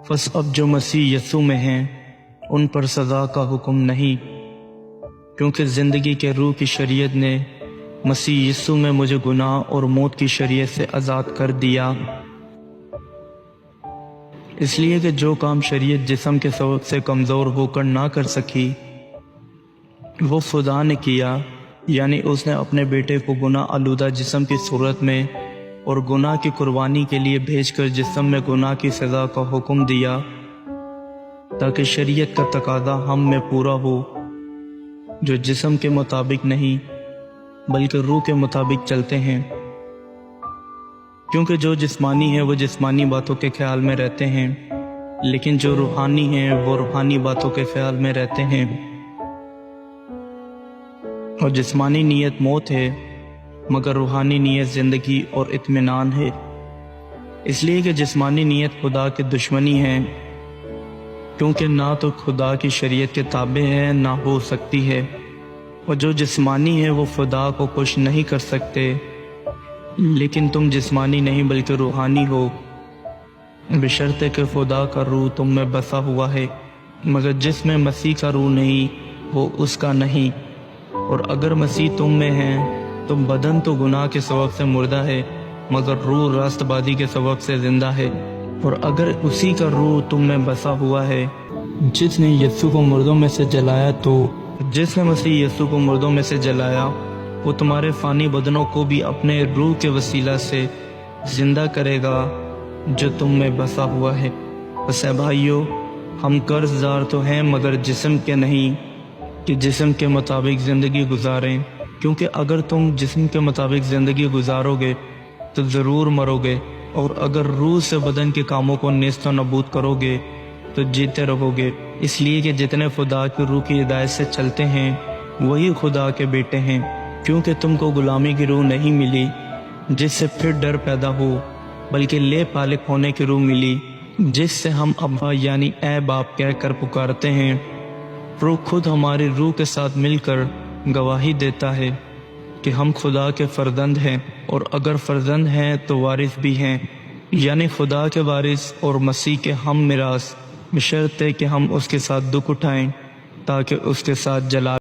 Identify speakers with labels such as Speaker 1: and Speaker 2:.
Speaker 1: پس اب جو مسیح یسوع میں ہیں ان پر سزا کا حکم نہیں، کیونکہ زندگی کے روح کی شریعت نے مسیح یسوع میں مجھے گناہ اور موت کی شریعت سے آزاد کر دیا۔ اس لیے کہ جو کام شریعت جسم کے سبب سے کمزور ہو کر نہ کر سکی وہ خدا نے کیا، یعنی اس نے اپنے بیٹے کو گناہ آلودہ جسم کی صورت میں اور گناہ کی قربانی کے لیے بھیج کر جسم میں گناہ کی سزا کا حکم دیا، تاکہ شریعت کا تقاضا ہم میں پورا ہو، جو جسم کے مطابق نہیں بلکہ روح کے مطابق چلتے ہیں۔ کیونکہ جو جسمانی ہے وہ جسمانی باتوں کے خیال میں رہتے ہیں، لیکن جو روحانی ہیں وہ روحانی باتوں کے خیال میں رہتے ہیں۔ اور جسمانی نیت موت ہے، مگر روحانی نیت زندگی اور اطمینان ہے۔ اس لیے کہ جسمانی نیت خدا کی دشمنی ہے، کیونکہ نہ تو خدا کی شریعت کے تابع ہے نہ ہو سکتی ہے، اور جو جسمانی ہے وہ خدا کو خوش نہیں کر سکتے۔ لیکن تم جسمانی نہیں بلکہ روحانی ہو، بشرطے کہ خدا کا روح تم میں بسا ہوا ہے، مگر جس میں مسیح کا روح نہیں وہ اس کا نہیں۔ اور اگر مسیح تم میں ہے تو بدن تو گناہ کے سبب سے مردہ ہے، مگر روح راست بازی کے سبب سے زندہ ہے۔ اور اگر اسی کا روح تم میں بسا ہوا ہے جس نے یسوع کو مردوں میں سے جلایا، تو جس نے مسیح یسوع کو مردوں میں سے جلایا وہ تمہارے فانی بدنوں کو بھی اپنے روح کے وسیلہ سے زندہ کرے گا جو تم میں بسا ہوا ہے۔ بس اے بھائیو، ہم قرض دار تو ہیں مگر جسم کے نہیں، کہ جسم کے مطابق زندگی گزاریں، کیونکہ اگر تم جسم کے مطابق زندگی گزارو گے تو ضرور مرو گے، اور اگر روح سے بدن کے کاموں کو نیست و نابود کرو گے تو جیتے رہو گے۔ اس لیے کہ جتنے خدا کی روح کی ہدایت سے چلتے ہیں وہی خدا کے بیٹے ہیں، کیونکہ تم کو غلامی کی روح نہیں ملی جس سے پھر ڈر پیدا ہو، بلکہ لے پالک ہونے کی روح ملی جس سے ہم ابا یعنی اے باپ کہہ کر پکارتے ہیں۔ روح خود ہماری روح کے ساتھ مل کر گواہی دیتا ہے کہ ہم خدا کے فرزند ہیں، اور اگر فرزند ہیں تو وارث بھی ہیں، یعنی خدا کے وارث اور مسیح کے ہم میراث، بشرطے کہ ہم اس کے ساتھ دکھ اٹھائیں تاکہ اس کے ساتھ جلال